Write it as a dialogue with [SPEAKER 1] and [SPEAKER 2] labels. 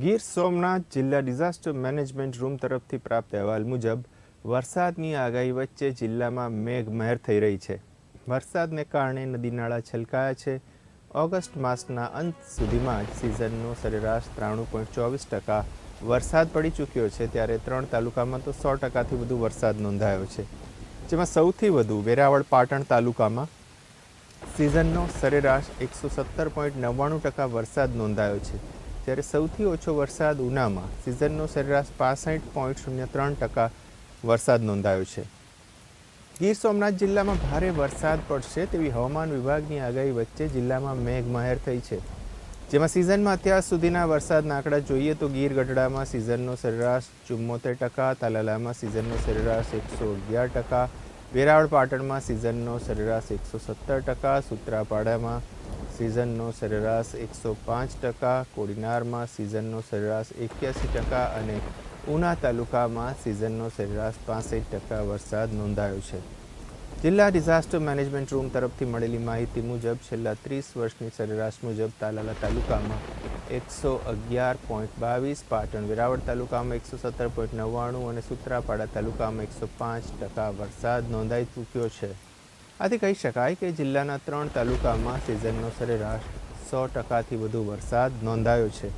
[SPEAKER 1] ગીર સોમનાથ જિલ્લા disaster management room તરફથી પ્રાપ્ત અહેવાલ મુજબ વરસાદની આગાહી વચ્ચે જિલ્લામાં મેઘમહેર થઈ રહી છે. વરસાદને કારણે નદી નાળા છલકાયા છે. ઓગસ્ટ માસના અંત સુધીમાં જ સિઝનનો સરેરાશ 93.24% વરસાદ પડી ચૂક્યો છે, ત્યારે 3 તાલુકામાં તો 100%થી વધુ વરસાદ નોંધાયો છે, જેમાં સૌથી વધુ વેરાવળ પાટણ તાલુકામાં સિઝનનો સરેરાશ 117.99% વરસાદ નોંધાયો છે, જ્યારે સૌથી ઓછો વરસાદ ઉનામાં સિઝનનો સરેરાશ 65.03% વરસાદ નોંધાયો છે. ગીર સોમનાથ જિલ્લામાં ભારે વરસાદ પડશે તેવી હવામાન વિભાગની આગાહી વચ્ચે જિલ્લામાં મેઘમહેર થઈ છે, જેમાં સિઝનમાં અત્યાર સુધીના વરસાદના આંકડા જોઈએ તો ગીર ગઢડામાં સિઝનનો સરેરાશ 74%, તાલાલામાં સિઝનનો સરેરાશ 111%, વેરાવળ પાટણમાં સિઝનનો સરેરાશ 117%, સૂત્રાપાડામાં સિઝનનો સરેરાશ 105%, કોડીનારમાં સિઝનનો સરેરાશ 81% અને ઉના તાલુકામાં સિઝનનો સરેરાશ 65% વરસાદ નોંધાયો છે. જિલ્લા ડિઝાસ્ટર મેનેજમેન્ટ રૂમ તરફથી મળેલી માહિતી મુજબ છેલ્લા 30 વર્ષની સરેરાશ મુજબ તાલાલા તાલુકામાં 111.22, પાટણ વેરાવળ તાલુકામાં 117.99 અને સૂત્રાપાડા તાલુકામાં 105% વરસાદ નોંધાઈ ચૂક્યો છે. આથી કહી શકાય કે જિલ્લાના 3 તાલુકામાં સિઝનનો સરેરાશ 100%થી વધુ વરસાદ નોંધાયો છે.